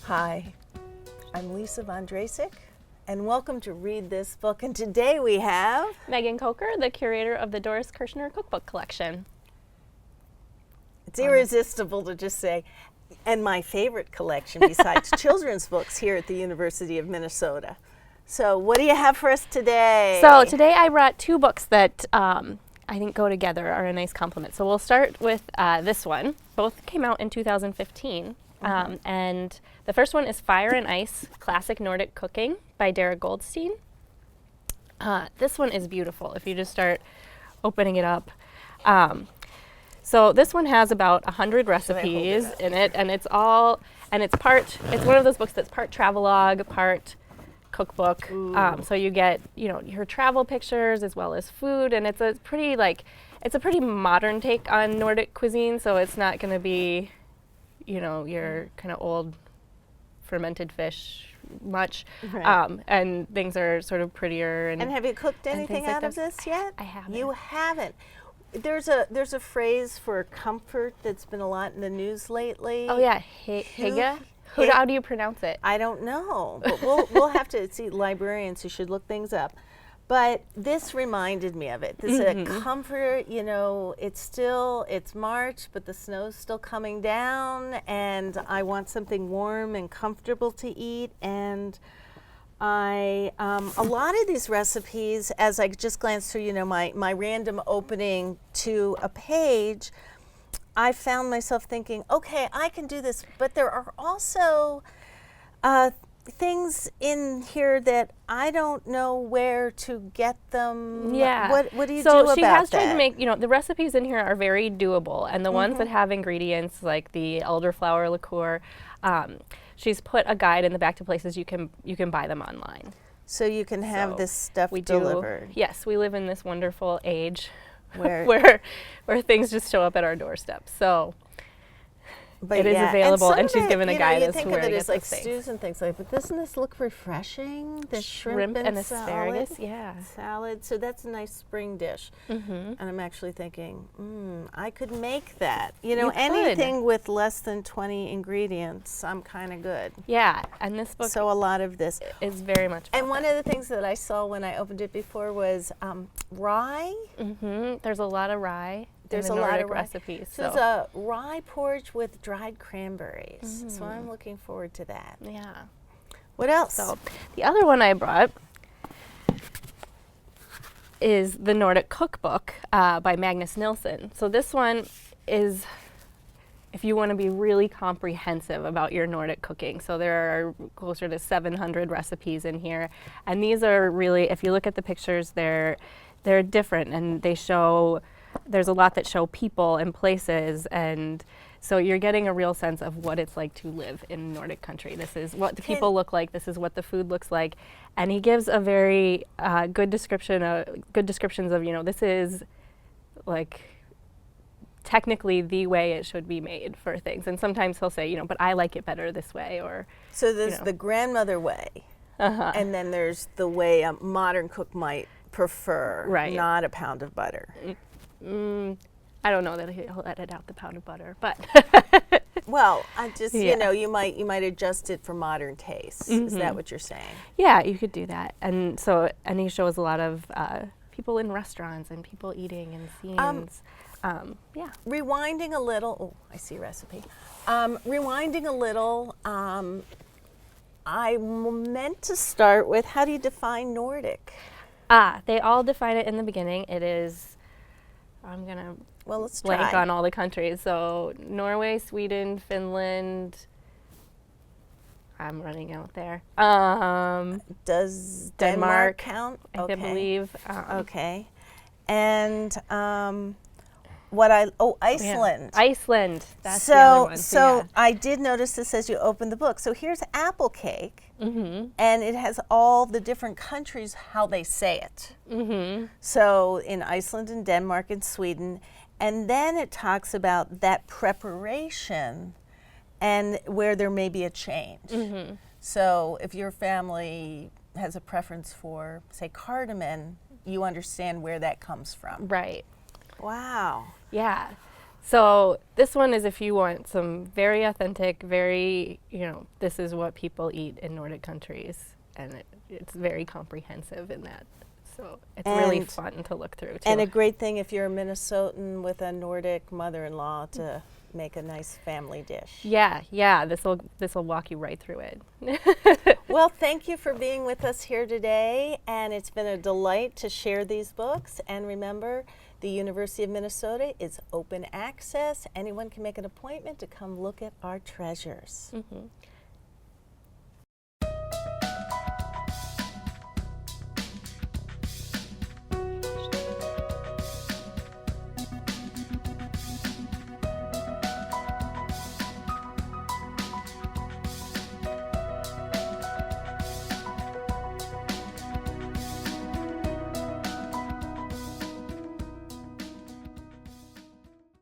Hi, I'm Lisa Von Drasek, and welcome to Read This Book. And today we have Megan Kocher, the curator of the Doris Kirschner Cookbook Collection. It's irresistible to just say, and my favorite collection besides children's books here at the University of Minnesota. So what do you have for us today? So today I brought two books that I think go together, are a nice complement. So we'll start with this one. Both came out in 2015. And the first one is Fire and Ice, Classic Nordic Cooking by Darra Goldstein. This one is beautiful if you just start opening it up. So this one has about 100 recipes in it, and it's one of those books that's part travelogue, part cookbook. So you get, your travel pictures as well as food, and it's a pretty modern take on Nordic cuisine, so it's not going to be your kind of old fermented fish much. Right. And things are sort of prettier. And have you cooked anything out of this yet? I haven't. You haven't. There's a phrase for comfort that's been a lot in the news lately. Oh yeah, Hygge? How do you pronounce it? I don't know, but we'll have to see librarians who should look things up. But this reminded me of it. This is a comfort, it's March, but the snow's still coming down, and I want something warm and comfortable to eat. And a lot of these recipes, as I just glanced through, my random opening to a page, I found myself thinking, okay, I can do this, but there are also things in here that I don't know where to get them. Yeah. What do you do about that? So she has tried to make, the recipes in here are very doable, and the ones that have ingredients like the elderflower liqueur, she's put a guide in the back to places you can buy them online. So you can have this stuff delivered. Yes, we live in this wonderful age where things just show up at our doorstep. So but it is available, and she's given a guide you as to think where of to it get as like those stews and things like. But doesn't this look refreshing? The shrimp and asparagus, salad. So that's a nice spring dish. And I'm actually thinking, I could make that. Anything with less than 20 ingredients, I'm kind of good. Yeah, and this book. So a lot of this is very much. And one of the things that I saw when I opened it before was rye. There's a lot of rye. There's a lot of recipes. So there's a rye porridge with dried cranberries. So I'm looking forward to that. Yeah. What else? So the other one I brought is the Nordic Cookbook by Magnus Nilsson. So this one is, if you want to be really comprehensive about your Nordic cooking. So there are closer to 700 recipes in here, and these are really, if you look at the pictures, they're different, and they show. There's a lot that show people and places, and so you're getting a real sense of what it's like to live in Nordic country. This is what the people look like. This is what the food looks like, and he gives a very good descriptions of this is like technically the way it should be made for things. And sometimes he'll say but I like it better this way, or so there's the grandmother way, and then there's the way a modern cook might prefer. Right. Not a pound of butter. I don't know that he'll edit out the pound of butter, but well, I just you might adjust it for modern tastes. Is that what you're saying? Yeah, you could do that. And he shows a lot of people in restaurants and people eating and scenes. Rewinding a little. Oh, I see a recipe. Rewinding a little. I meant to start with, how do you define Nordic? They all define it in the beginning. It is. I'm going to blank on all the countries. So Norway, Sweden, Finland. I'm running out there. Does Denmark count? I believe. Okay. And Iceland. Yeah. Iceland. That's the other one. So I did notice this as you opened the book. So here's apple cake, and it has all the different countries, how they say it. So in Iceland and Denmark and Sweden, and then it talks about that preparation and where there may be a change. So if your family has a preference for, say, cardamom, you understand where that comes from. Right. Wow. Yeah. So this one is if you want some very authentic, very, this is what people eat in Nordic countries, and it's very comprehensive in that. So it's really fun to look through, too. And a great thing if you're a Minnesotan with a Nordic mother-in-law to make a nice family dish. Yeah, this will walk you right through it. Well, thank you for being with us here today, and it's been a delight to share these books. And remember, the University of Minnesota is open access. Anyone can make an appointment to come look at our treasures.